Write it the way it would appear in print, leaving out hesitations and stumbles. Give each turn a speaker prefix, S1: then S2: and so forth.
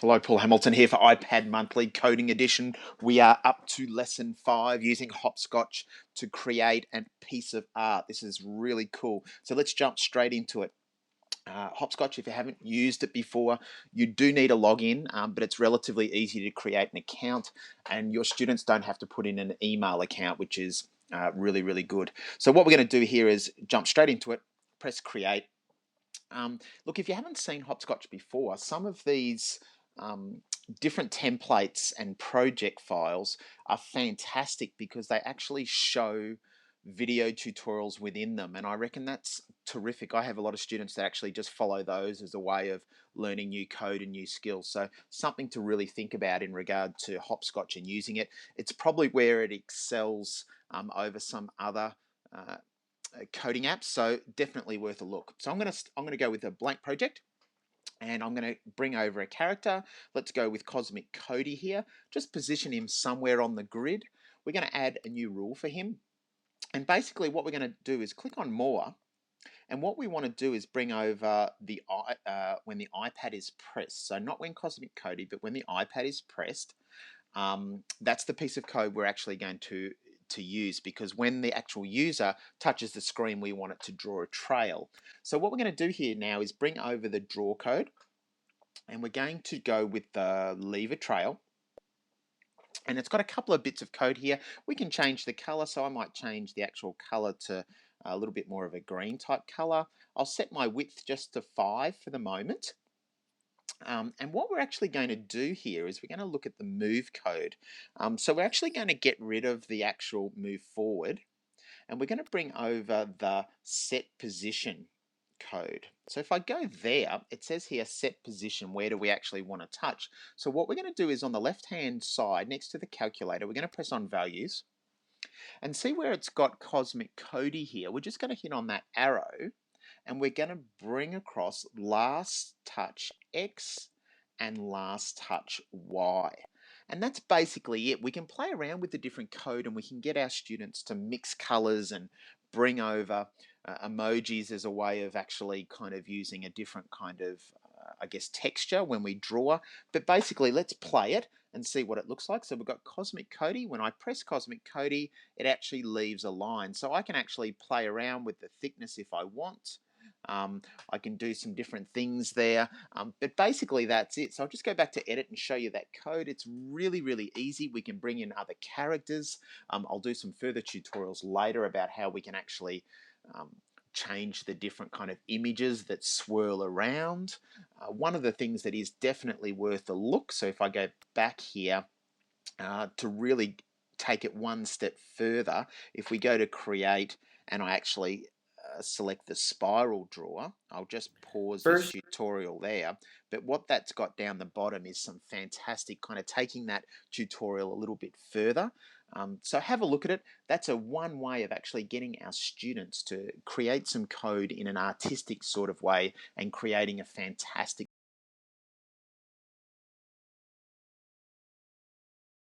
S1: Hello, Paul Hamilton here for iPad Monthly Coding Edition. We are up to Lesson 5 using Hopscotch to create a piece of art. This is really cool. So let's jump straight into it. Hopscotch, if you haven't used it before, you do need a login, but it's relatively easy to create an account, and your students don't have to put in an email account, which is really, really good. So what we're going to do here is jump straight into it, press create. Look, if you haven't seen Hopscotch before, some of these different templates and project files are fantastic because they actually show video tutorials within them, and I reckon that's terrific. I have a lot of students that actually just follow those as a way of learning new code and new skills, so something to really think about in regard to Hopscotch and using it. It's probably where it excels over some other coding apps, so definitely worth a look. So I'm going to go with a blank project, and I'm going to bring over a character. Let's go with Cosmic Cody here. Just position him somewhere on the grid. We're going to add a new rule for him, and basically what we're going to do is click on More, and what we want to do is bring over the when the iPad is pressed. So not when Cosmic Cody, but when the iPad is pressed. That's the piece of code we're actually going to use, because when the actual user touches the screen, we want it to draw a trail. So what we're going to do here now is bring over the draw code, and we're going to go with the leave a trail. And it's got a couple of bits of code here. We can change the color, so I might change the actual color to a little bit more of a green type color. I'll set my width just to 5 for the moment. And what we're actually going to do here is we're going to look at the move code. So we're actually going to get rid of the actual move forward, and we're going to bring over the set position code. So if I go there, it says here set position, where do we actually want to touch? So what we're going to do is on the left hand side next to the calculator, we're going to press on values, and see where it's got Cosmic Cody here. We're just going to hit on that arrow, and we're going to bring across last touch X and last touch Y. And that's basically it. We can play around with the different code, and we can get our students to mix colors and bring over emojis as a way of actually kind of using a different kind of, I guess, texture when we draw. But basically, let's play it and see what it looks like. So we've got Cosmic Cody. When I press Cosmic Cody, it actually leaves a line. So I can actually play around with the thickness if I want. I can do some different things there, but basically that's it. So I'll just go back to edit and show you that code. It's really, really easy. We can bring in other characters. I'll do some further tutorials later about how we can actually change the different kind of images that swirl around. One of the things that is definitely worth a look, so if I go back here to really take it one step further, if we go to create and I actually select the spiral drawer, I'll just pause this
S2: First,
S1: tutorial there, but what that's got down the bottom is some fantastic kind of taking that tutorial a little bit further. So have a look at it. That's one way of actually getting our students to create some code in an artistic sort of way and creating a fantastic